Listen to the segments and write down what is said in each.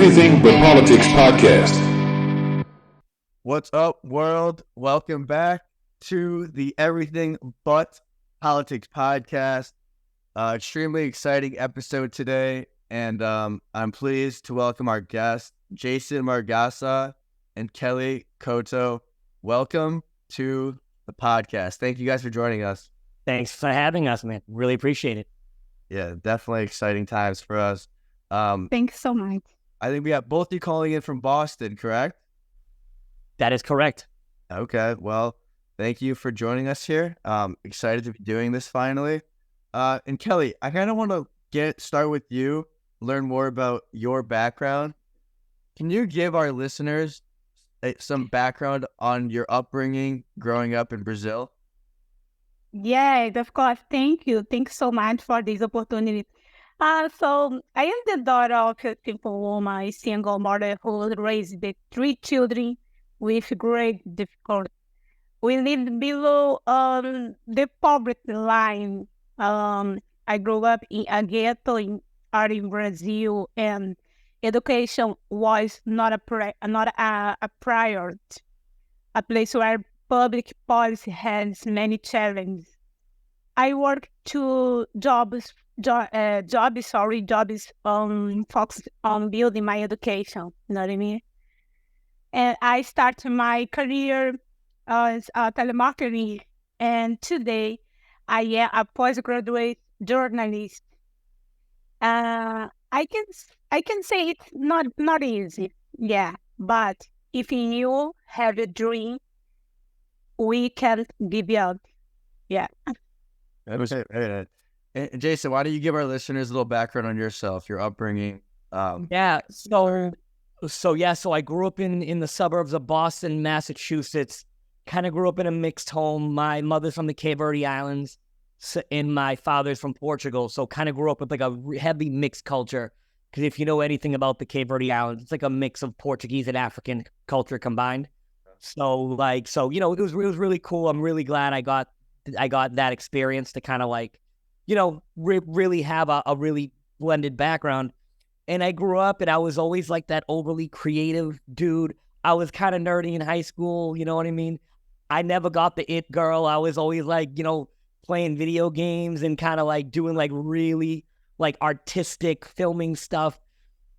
Everything But Politics podcast. What's up, world? Welcome back to the Everything But Politics podcast. Extremely exciting episode today, and I'm pleased to welcome our guests, Jason Margaca and Kelly Couto. Welcome to the podcast. Thank you guys for joining us. Thanks for having us, man. Really appreciate it. Yeah, definitely exciting times for us. Thanks so much. I think we have both you calling in from Boston, correct? That is correct. Okay, well, thank you for joining us here. Excited to be doing this finally. And Kelly, I kind of want to start with you, learn more about your background. Can you give our listeners some background on your upbringing growing up in Brazil? Yes, of course. Thank you. Thanks so much for this opportunity. So I am the daughter of a simple woman, a single mother who raised the three children with great difficulty. We lived below the poverty line. I grew up in a ghetto in Brazil, and education was not a priority. A place where public policy has many challenges. I worked two jobs focused on building my education. You know what I mean? And I started my career as a telemarketing, and today I am a postgraduate journalist. I can say it's not easy, yeah. But if you have a dream, we can't give you up. Yeah. Okay. And Jason, why don't you give our listeners a little background on yourself, your upbringing? Yeah. So I grew up in the suburbs of Boston, Massachusetts. Kind of grew up in a mixed home. My mother's from the Cape Verde Islands, and my father's from Portugal. So kind of grew up with like a heavy mixed culture. Because if you know anything about the Cape Verde Islands, it's like a mix of Portuguese and African culture combined. So it was really cool. I'm really glad I got that experience to kind of really have a really blended background. And I grew up and I was always like that overly creative dude. I was kind of nerdy in high school, you know what I mean? I never got the it girl. I was always playing video games and kind of doing really artistic filming stuff.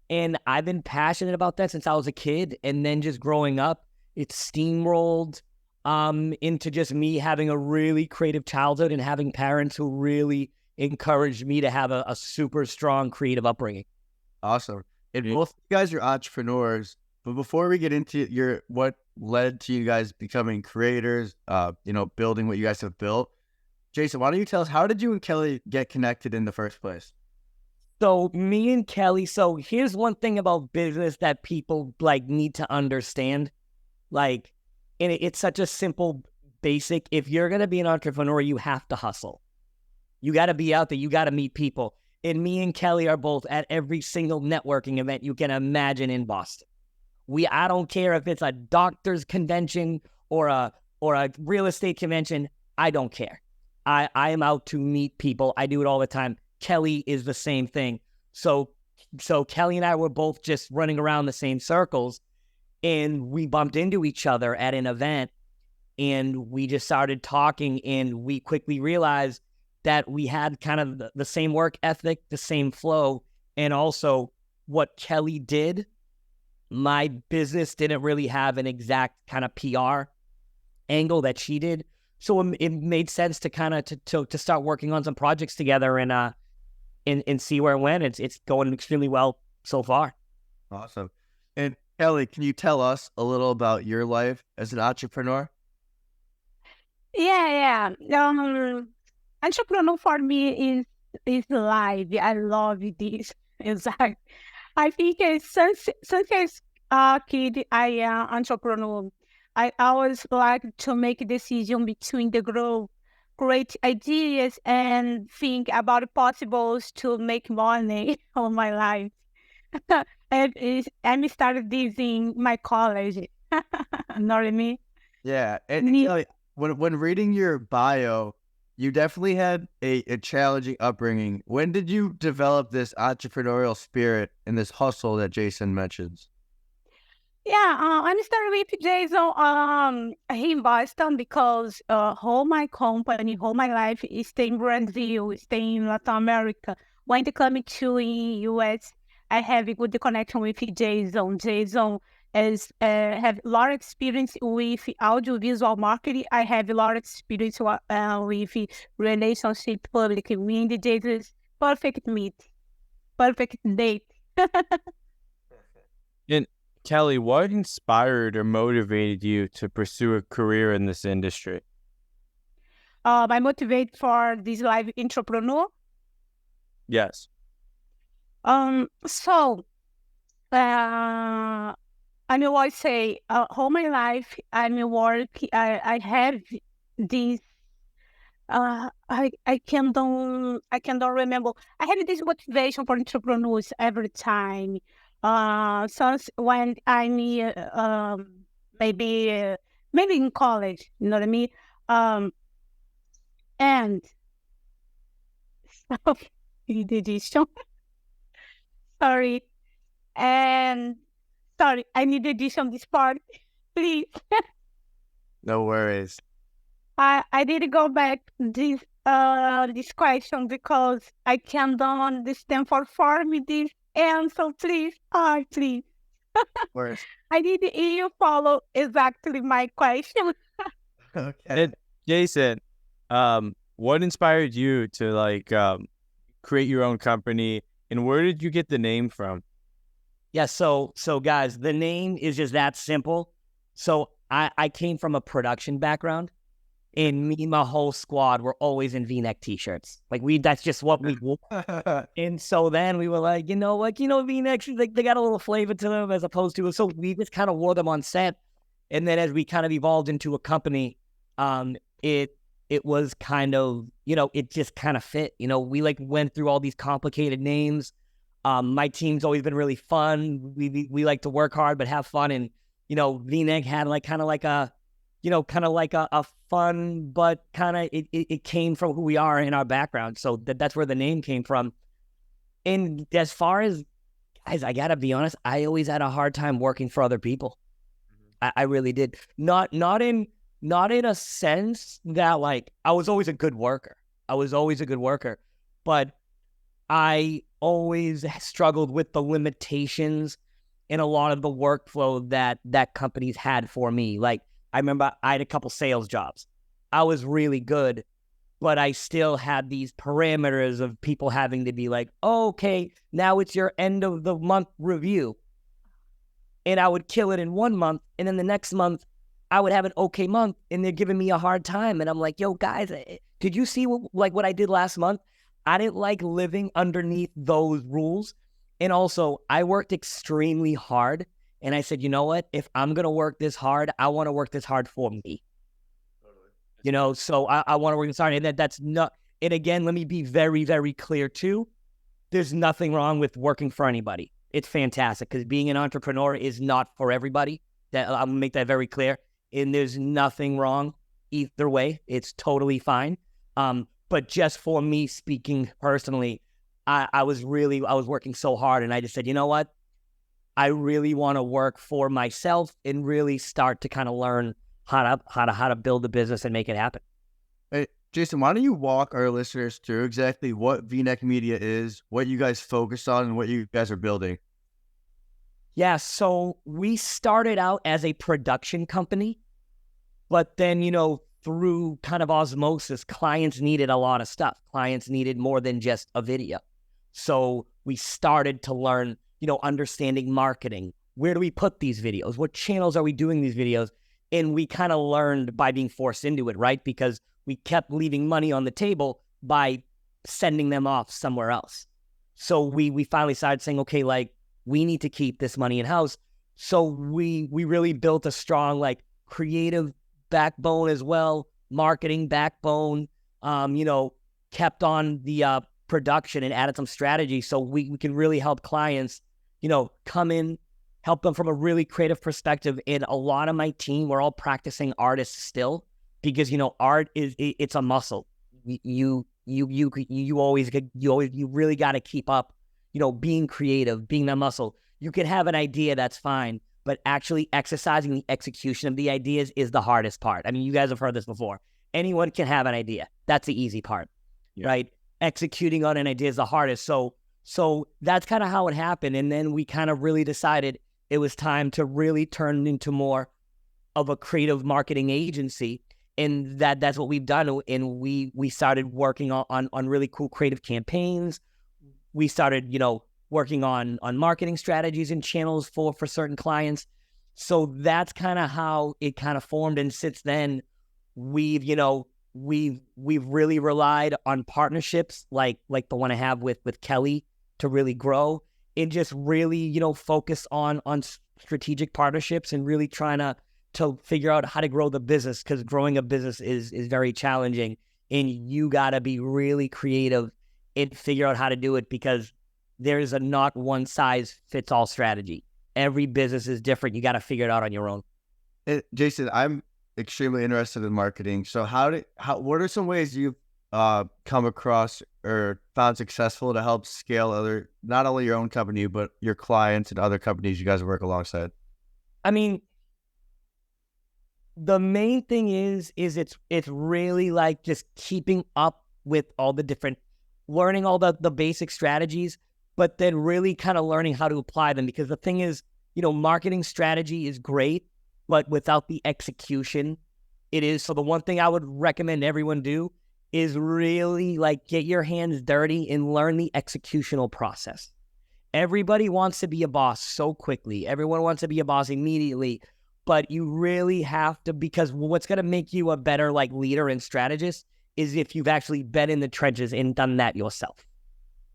And I've been passionate about that since I was a kid. And then just growing up, it steamrolled into just me having a really creative childhood and having parents who really encouraged me to have a super strong creative upbringing. Awesome. And both you guys are entrepreneurs, but before we get into what led to you guys becoming creators, building what you guys have built, Jason, why don't you tell us, how did you and Kelly get connected in the first place? So me and Kelly, so here's one thing about business that people need to understand. And it's such a simple, basic, if you're going to be an entrepreneur, you have to hustle. You got to be out there. You got to meet people. And me and Kelly are both at every single networking event you can imagine in Boston. I don't care if it's a doctor's convention or a real estate convention. I don't care. I am out to meet people. I do it all the time. Kelly is the same thing. So Kelly and I were both just running around the same circles, and we bumped into each other at an event, and we just started talking, and we quickly realized that we had kind of the same work ethic, the same flow, and also what Kelly did, my business didn't really have an exact kind of PR angle that she did. So it made sense to kind of to start working on some projects together and see where it went. It's going extremely well so far. Awesome. And Kelly, can you tell us a little about your life as an entrepreneur? Yeah. Entrepreneur for me is life. I love this. Exactly. I think since a kid, I am entrepreneur. I always like to make a decision between the great ideas and think about possibles to make money on my life. I started this in my college. Know what I mean? Yeah. And Kelly, when reading your bio, you definitely had a challenging upbringing. When did you develop this entrepreneurial spirit and this hustle that Jason mentions? Yeah, I'm starting with Jason here in Boston because whole my company, whole my life is stay in Brazil, stay in Latin America. When they come to US, I have a good connection with Jason. Jason is have a lot of experience with audiovisual marketing. I have a lot of experience with relationship, public media. Jason is perfect meet, perfect date. And Kelly, what inspired or motivated you to pursue a career in this industry? I motivate for this live entrepreneur. Yes. So I always say, all my life I'm work. I have this. I can don't remember. I have this motivation for entrepreneurs every time. Since when I'm maybe maybe in college, you know what I mean. And so the edition. Sorry. And sorry, I need addition this part, please. No worries. I need to go back this question because I can't understand for me this answer, please. Please. Worries. I need you follow exactly my question. Okay. And Jason, what inspired you to create your own company, and where did you get the name from? Yeah, so guys, the name is just that simple. So I came from a production background, and me and my whole squad were always in V-neck t-shirts. Like that's just what we wore. And so then we were like, you know what, V-necks, like they got a little flavor to them as opposed to, so we just kind of wore them on set. And then as we kind of evolved into a company, it was kind of, it just kind of fit. We like went through all these complicated names. My team's always been really fun. We like to work hard but have fun, and V-neck had kind of like a fun, but kind of it came from who we are in our background. So that's where the name came from. And as far as guys, I gotta be honest, I always had a hard time working for other people. I really did. Not in a sense that like I was always a good worker. But I always struggled with the limitations in a lot of the workflow that companies had for me. Like, I remember I had a couple sales jobs. I was really good, but I still had these parameters of people having to be like, oh, okay, now it's your end of the month review. And I would kill it in 1 month, and then the next month I would have an okay month, and they're giving me a hard time. And I'm like, yo, guys, did you see what I did last month? I didn't like living underneath those rules. And also, I worked extremely hard. And I said, you know what? If I'm going to work this hard, I want to work this hard for me. Totally. So I want to work this hard. And that's not, and again, let me be very, very clear too. There's nothing wrong with working for anybody. It's fantastic because being an entrepreneur is not for everybody. I'm going to make that very clear. And there's nothing wrong either way. It's totally fine. But just for me speaking personally, I was working so hard, and I just said, you know what? I really want to work for myself and really start to kind of learn how to build a business and make it happen. Hey, Jason, why don't you walk our listeners through exactly what Vneck Media is, what you guys focus on, and what you guys are building? Yeah, so we started out as a production company, but then, through kind of osmosis, clients needed a lot of stuff. Clients needed more than just a video. So we started to learn, understanding marketing. Where do we put these videos? What channels are we doing these videos? And we kind of learned by being forced into it, right? Because we kept leaving money on the table by sending them off somewhere else. So we finally started saying, okay, like, we need to keep this money in-house. So we really built a strong, like, creative backbone as well, marketing backbone, kept on the production and added some strategy so we can really help clients, come in, help them from a really creative perspective. And a lot of my team, we're all practicing artists still because, art it's a muscle. you really got to keep up, being creative, being that muscle. You can have an idea, that's fine, but actually exercising the execution of the ideas is the hardest part. I mean, you guys have heard this before. Anyone can have an idea. That's the easy part, right? Executing on an idea is the hardest. So that's kind of how it happened. And then we kind of really decided it was time to really turn into more of a creative marketing agency. And that's what we've done. And we started working on really cool creative campaigns. We started, working on marketing strategies and channels for certain clients. So that's kind of how it kind of formed. And since then, we've really relied on partnerships like the one I have with Kelly to really grow, and just really, focus on strategic partnerships and really trying to figure out how to grow the business, because growing a business is very challenging, and you got to be really creative and figure out how to do it, because there's a not one size fits all strategy. Every business is different. You got to figure it out on your own. Jason, I'm extremely interested in marketing. So what are some ways you've come across or found successful to help scale not only your own company, but your clients and other companies you guys work alongside? I mean, the main thing is it's really like just keeping up with all the different, learning all the basic strategies, but then really kind of learning how to apply them. Because the thing is, marketing strategy is great, but without the execution, it is. So the one thing I would recommend everyone do is really get your hands dirty and learn the executional process. Everybody wants to be a boss so quickly. Everyone wants to be a boss immediately, but you really have to, because what's going to make you a better leader and strategist is if you've actually been in the trenches and done that yourself.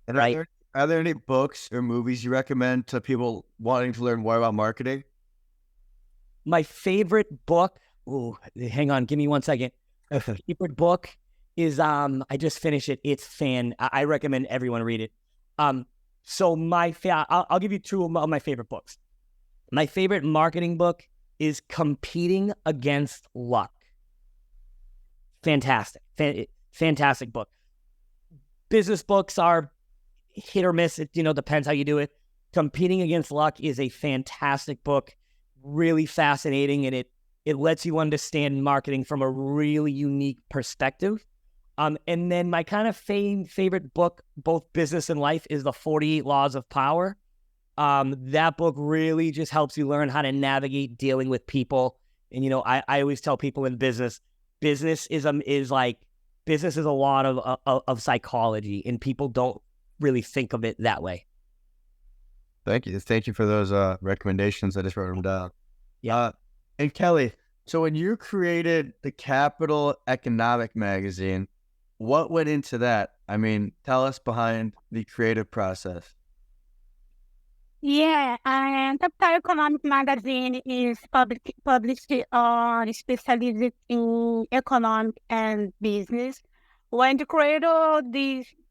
And right? Are there any books or movies you recommend to people wanting to learn more about marketing? My favorite book, hang on, give me 1 second. My favorite book is, I just finished it. It's I recommend everyone read it. So I'll give you two of my favorite books. My favorite marketing book is Competing Against Luck. Fantastic. Fantastic book. Business books are hit or miss. It, depends how you do it. Competing Against Luck is a fantastic book, really fascinating, and it lets you understand marketing from a really unique perspective. And then my kind of favorite book, both business and life, is The 48 Laws of Power. That book really just helps you learn how to navigate dealing with people. And, I always tell people in business is a lot of psychology, and people don't really think of it that way. Thank you. Thank you for those recommendations. I just wrote them down. Yeah. And Kelly, so when you created the Capital Economic magazine, what went into that? I mean, tell us behind the creative process. Yeah, and Capital Economic magazine is published specialized in economic and business. When to create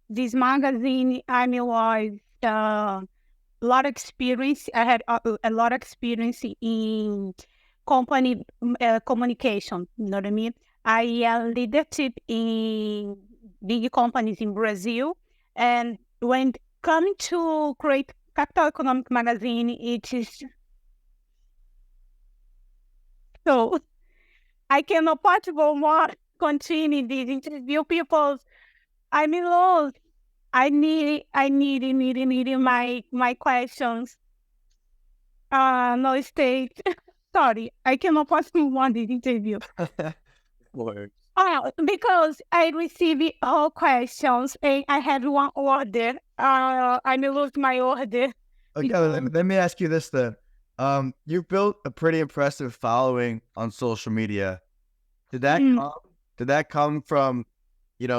this magazine, I was a lot of experience. I had a lot of experience in company communication. You know what I mean? I leadership in big companies in Brazil, and when coming to create Capital Economic magazine, it is so I cannot possible more continue this interview. People, I'm in love. I need my questions. No state. Sorry, I cannot possibly want this interview. Because I received all questions and I had one order. I may lose my order. Okay, let me ask you this then. You've built a pretty impressive following on social media. Did that come from,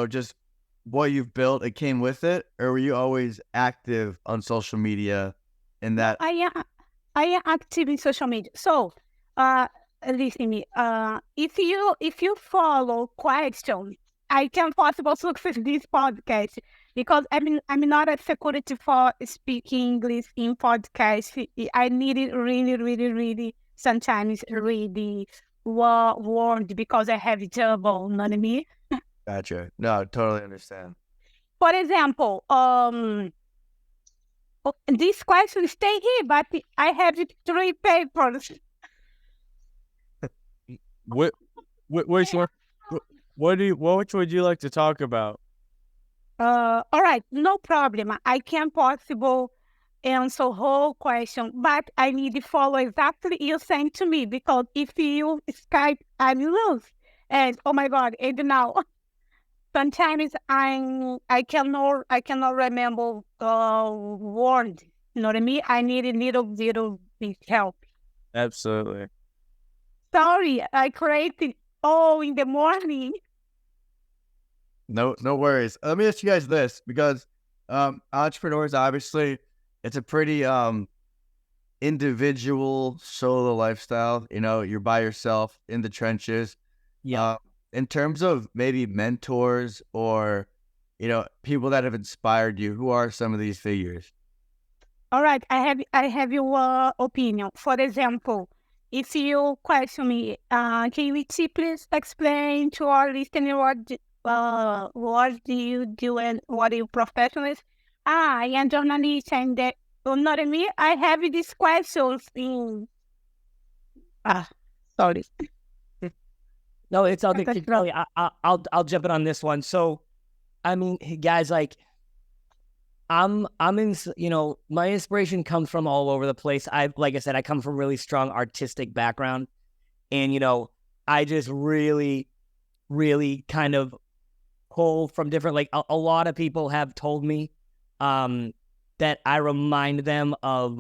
just what you've built? It came with it, or were you always active on social media? In that, I am active in social media. So, listen to me. If you follow questions, I can possibly success this podcast because I'm not a security for speaking English in podcast. I need it really sometimes really word because I have trouble. You know what I mean? Gotcha. No, totally understand. For example, this question stay here, but I have 3 papers. What which one? Which would you like to talk about? All right, no problem. I can possible answer whole question, but I need to follow exactly you saying to me, because if you Skype, I lose. And oh my God, and now sometimes I cannot remember word. You know what I mean? I need a little bit help. Absolutely. Sorry, I created in the morning. No worries. Let me ask you guys this, because entrepreneurs, obviously, it's a pretty individual solo lifestyle. You know, you're by yourself in the trenches. Yeah. In terms of maybe mentors or, you know, people that have inspired you, who are some of these figures? All right, I have your opinion. For example, if you question me, can you please explain to our listener what do you do and what are your professionals? I am journalist, and that, you know what I mean? I have these questions in. Sorry. No, it's all good. That's Kelly, I'll jump in on this one. So, I mean, guys, like, I'm in, you know, my inspiration comes from all over the place. Like I said, I come from a really strong artistic background, and, you know, I just really, really kind of pull from different, like, a lot of people have told me, that I remind them of,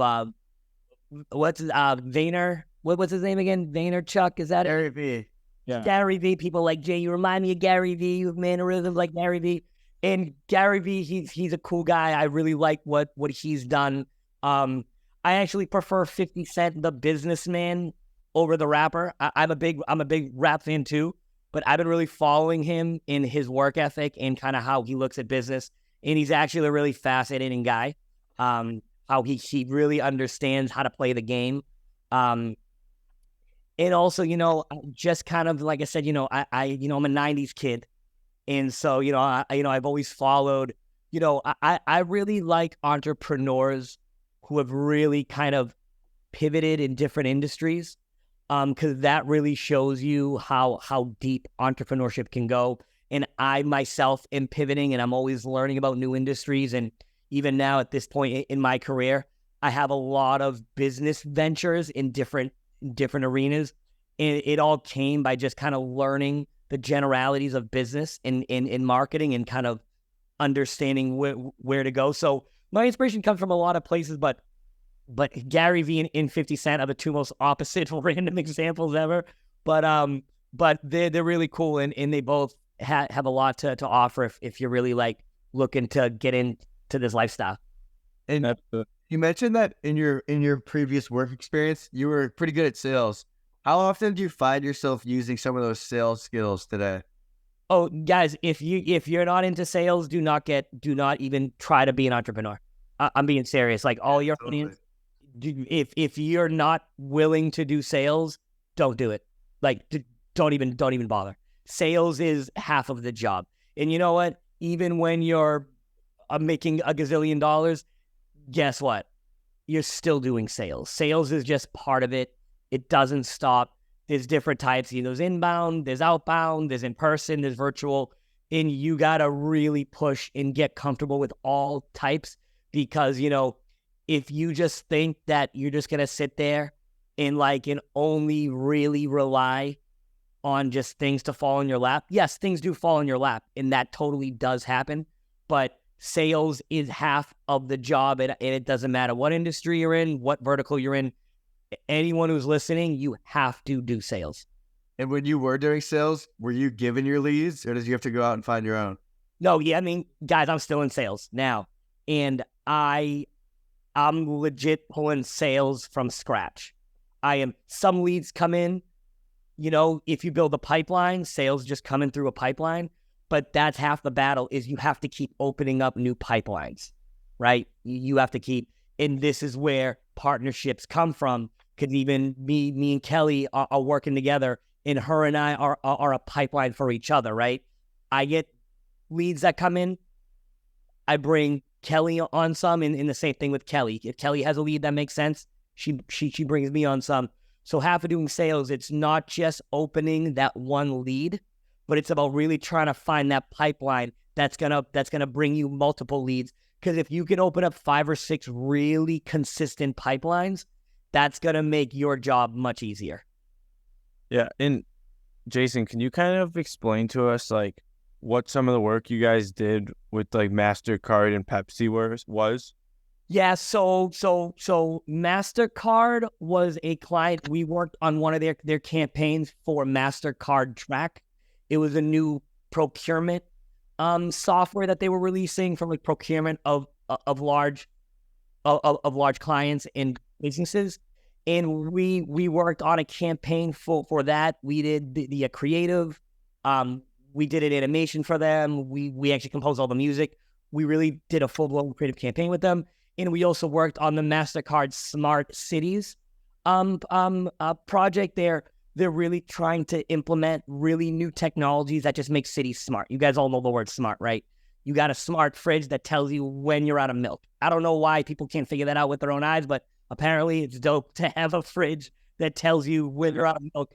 Vayner, what's his name again? Vaynerchuk, is that it? Gary V. Yeah. Gary V. People like, Jay, you remind me of Gary V. You have mannerisms like Gary V. And Gary V, he's a cool guy. I really like what he's done. I actually prefer 50 Cent, the businessman, over the rapper. I'm a big rap fan too, but I've been really following him in his work ethic and kind of how he looks at business. And he's actually a really fascinating guy. How he really understands how to play the game. And also, you know, just kind of like I said, you know, I'm a '90s kid. And so, you know, I've always followed, you know, I really like entrepreneurs who have really kind of pivoted in different industries, because that really shows you how deep entrepreneurship can go. And I myself am pivoting, and I'm always learning about new industries. And even now at this point in my career, I have a lot of business ventures in different arenas. And it all came by just kind of learning the generalities of business in marketing and kind of understanding where to go. So my inspiration comes from a lot of places, but Gary Vee and 50 Cent are the two most opposite random examples ever. But they're really cool, and they both have a lot to offer if you're really like looking to get into this lifestyle. And you mentioned that in your previous work experience, you were pretty good at sales. How often do you find yourself using some of those sales skills today? Oh, guys, if you're not into sales, do not even try to be an entrepreneur. I'm being serious. Like, all your audience, if you're not willing to do sales, don't do it. Like, don't even bother. Sales is half of the job. And you know what? Even when you're making a gazillion dollars, guess what? You're still doing sales. Sales is just part of it. It doesn't stop. There's different types. You know, there's inbound, there's outbound, there's in person, there's virtual. And you got to really push and get comfortable with all types, because, you know, if you just think that you're just going to sit there and only really rely on just things to fall in your lap. Yes, things do fall in your lap, and that totally does happen. But sales is half of the job, and it doesn't matter what industry you're in, what vertical you're in. Anyone who's listening, you have to do sales. And when you were doing sales, were you given your leads, or did you have to go out and find your own? No, yeah, I mean, guys, I'm still in sales now, and I'm legit pulling sales from scratch. Some leads come in, you know, if you build a pipeline, sales just coming through a pipeline, but that's half the battle. Is you have to keep opening up new pipelines, right? You have to keep, and this is where partnerships come from. Because even me and Kelly are working together, and her and I are a pipeline for each other, right? I get leads that come in. I bring Kelly on some, and the same thing with Kelly. If Kelly has a lead that makes sense, she brings me on some. So half of doing sales, it's not just opening that one lead, but it's about really trying to find that pipeline that's gonna bring you multiple leads. Because if you can open up 5 or 6 really consistent pipelines, that's gonna make your job much easier. Yeah, and Jason, can you kind of explain to us like what some of the work you guys did with like MasterCard and Pepsi was? Yeah, so MasterCard was a client. We worked on one of their campaigns for MasterCard Track. It was a new procurement software that they were releasing for like procurement of large clients and businesses. And we worked on a campaign for that. We did the creative. We did an animation for them. We actually composed all the music. We really did a full-blown creative campaign with them. And we also worked on the MasterCard Smart Cities project. They're really trying to implement really new technologies that just make cities smart. You guys all know the word smart, right? You got a smart fridge that tells you when you're out of milk. I don't know why people can't figure that out with their own eyes, but apparently it's dope to have a fridge that tells you when you're out of milk.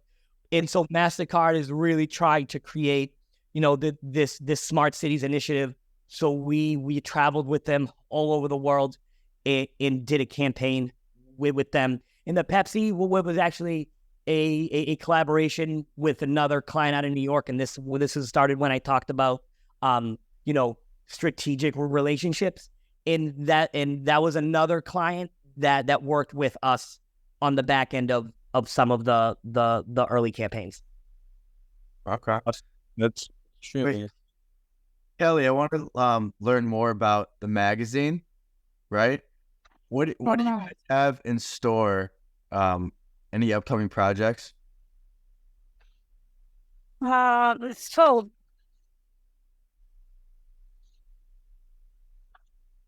And so MasterCard is really trying to create, this smart cities initiative. So we traveled with them all over the world and did a campaign with them. And the Pepsi was actually a collaboration with another client out in New York. And this has started when I talked about, strategic relationships. And that was another client that worked with us on the back end of some of the early campaigns. Okay, that's true. Kelly, I want to learn more about the magazine, right? What do you guys have in store? Any upcoming projects? So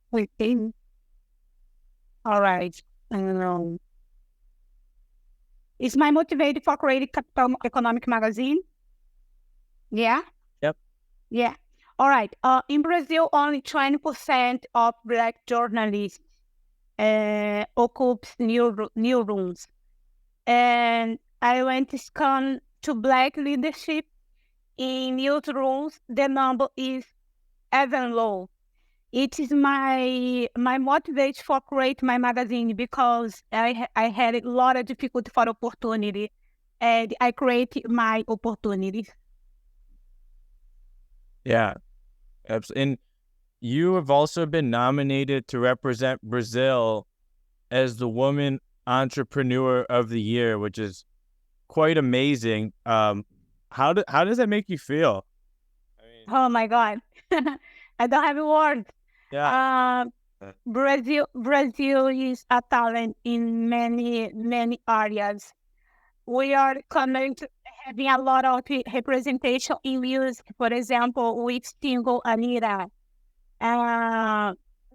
we think, all right. Is my motivated for creating capital economic magazine? Yeah. Yep. Yeah. All right. In Brazil, only 20% of Black journalists occupies new rooms. And I went to scan to Black leadership in newsrooms. The number is even low. It is my motivation for create my magazine because I had a lot of difficulty for opportunity, and I created my opportunities. Yeah, absolutely. And you have also been nominated to represent Brazil as the Woman Entrepreneur of the Year, which is quite amazing. How does that make you feel? Oh my God, I don't have words. Yeah. Brazil is a talent in many areas. We are coming to having a lot of representation in music. For example, with single Anita.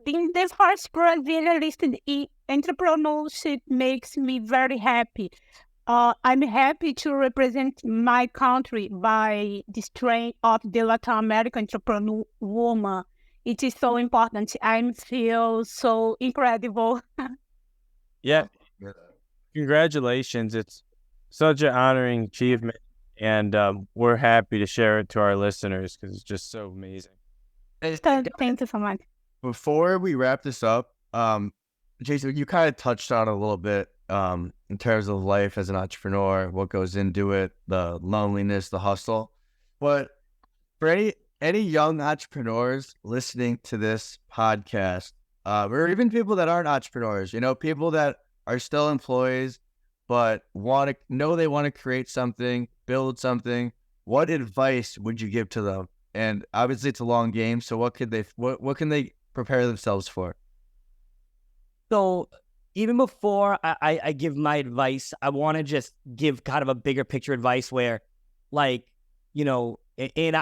Being the first Brazilian listed in entrepreneurship makes me very happy. I'm happy to represent my country by the strength of the Latin American entrepreneur woman. It is so important. I feel so incredible. Yeah. Congratulations. It's such an honoring achievement. And we're happy to share it to our listeners because it's just so amazing. Thank you so much. Before we wrap this up, Jason, you kind of touched on it a little bit in terms of life as an entrepreneur, what goes into it, the loneliness, the hustle. But for any young entrepreneurs listening to this podcast, or even people that aren't entrepreneurs, people that are still employees, but they want to create something, build something, what advice would you give to them? And obviously it's a long game. So what can they prepare themselves for? So even before I give my advice, I want to just give kind of a bigger picture advice where, and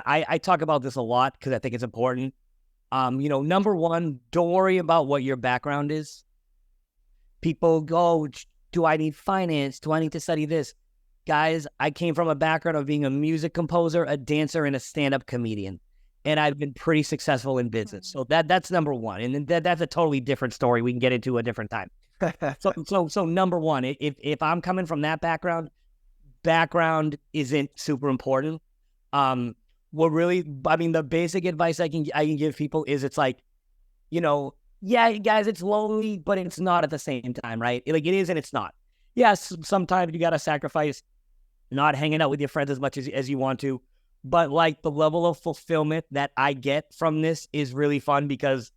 I talk about this a lot because I think it's important. Number one, don't worry about what your background is. People go, do I need finance? Do I need to study this? Guys, I came from a background of being a music composer, a dancer, and a stand-up comedian. and I've been pretty successful in business. So that's number one. And then that's a totally different story we can get into a different time. So number one, if I'm coming from that background isn't super important. The basic advice I can give people is it's like, yeah, guys, it's lonely, but it's not at the same time, right? Like it is and it's not. Yes, sometimes you got to sacrifice not hanging out with your friends as much as you want to. But like the level of fulfillment that I get from this is really fun because,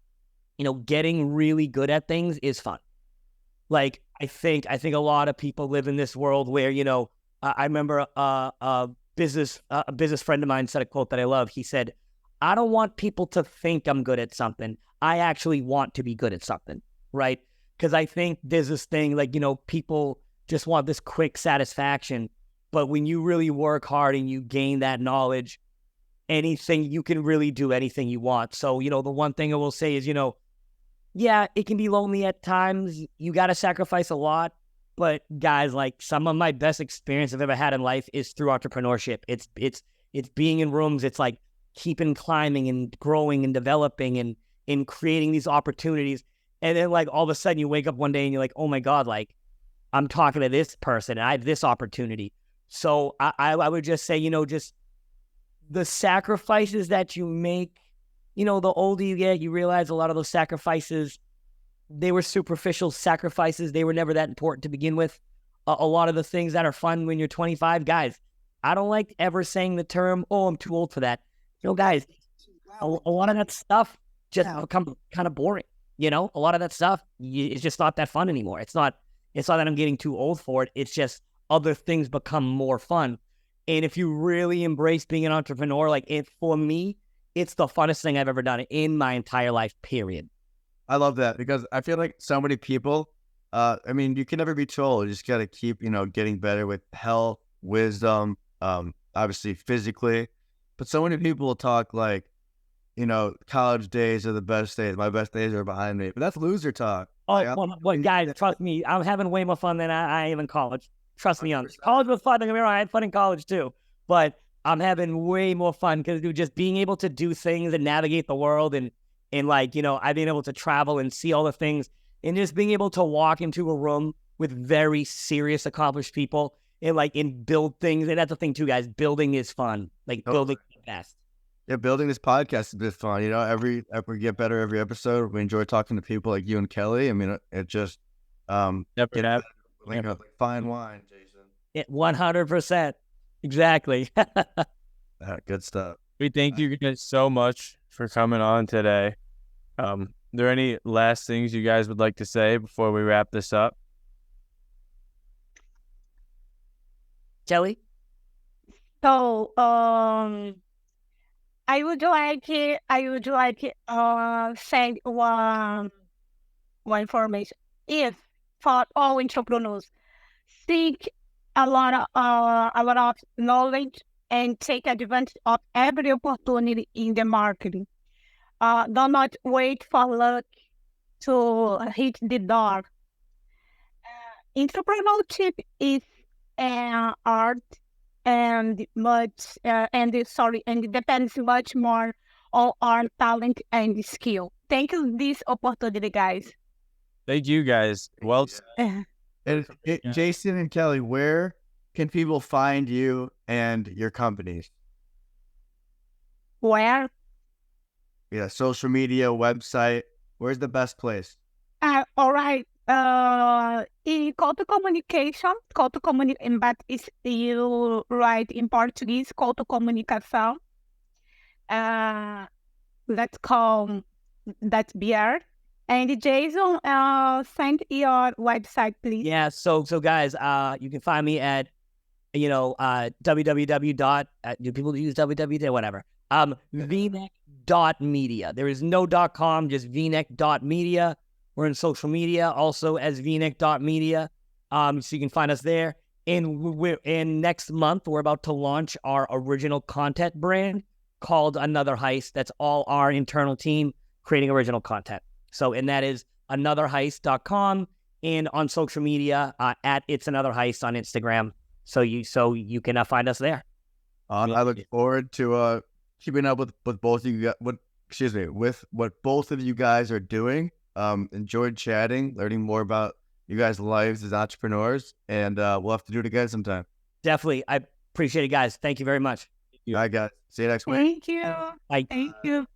getting really good at things is fun. Like I think a lot of people live in this world where, I remember a business friend of mine said a quote that I love. He said, "I don't want people to think I'm good at something. I actually want to be good at something," right? Because I think there's this thing like, people just want this quick satisfaction. But when you really work hard and you gain that knowledge, you can really do anything you want. So, the one thing I will say is, yeah, it can be lonely at times. You got to sacrifice a lot. But guys, like some of my best experience I've ever had in life is through entrepreneurship. It's being in rooms. It's like keeping climbing and growing and developing and creating these opportunities. And then like all of a sudden you wake up one day and you're like, oh my God, like I'm talking to this person and I have this opportunity. So I would just say, just the sacrifices that you make, the older you get, you realize a lot of those sacrifices, they were superficial sacrifices. They were never that important to begin with. A lot of the things that are fun when you're 25, guys, I don't like ever saying the term, oh, I'm too old for that. Guys, a lot of that stuff just become kind of boring. A lot of that stuff, it's just not that fun anymore. It's not that I'm getting too old for it. It's just other things become more fun. And if you really embrace being an entrepreneur, for me, it's the funnest thing I've ever done in my entire life, period. I love that because I feel like so many people, you can never be too old. You just got to keep, getting better with health, wisdom, obviously physically. But so many people will talk like, college days are the best days. My best days are behind me. But that's loser talk. Guys, trust me, I'm having way more fun than I am in college. Trust me on this. College was fun. Don't get me wrong, I had fun in college too. But I'm having way more fun because just being able to do things and navigate the world and I've been able to travel and see all the things and just being able to walk into a room with very serious, accomplished people and build things. And that's the thing too, guys. Building is fun. Building is the best. Yeah, building this podcast has been fun. We get better every episode. We enjoy talking to people like you and Kelly. It just like fine wine, Jason. 100%. Exactly. Good stuff. We thank you guys so much for coming on today. Are there any last things you guys would like to say before we wrap this up? Kelly? So, I would like send one information. If for all entrepreneurs, seek a lot of knowledge and take advantage of every opportunity in the marketing. Do not wait for luck to hit the door. Entrepreneurship is an art and it depends much more on our talent and skill. Thank you for this opportunity, guys. Thank you, guys. Well, Jason and Kelly, where can people find you and your companies? Where? Yeah, social media, website. Where's the best place? All right. In call to communication, but is you write in Portuguese, call to comunicação. That's BR. And Jason, send your website, please. Yeah, so guys, you can find me at, www. Do people use www? Whatever. Vneck.media. There is no .com, just Vneck.media. We're in social media also as Vneck.media. So you can find us there. And next month, we're about to launch our original content brand called Another Heist. That's all our internal team creating original content. So, and that is anotherheist.com and on social media at It's Another Heist on Instagram. So you can find us there. I look forward to keeping up with both of you. With what both of you guys are doing. Enjoyed chatting, learning more about you guys' lives as entrepreneurs, and we'll have to do it again sometime. Definitely. I appreciate it, guys. Thank you very much. All right, guys. See you next week. Thank you. Bye. Thank you.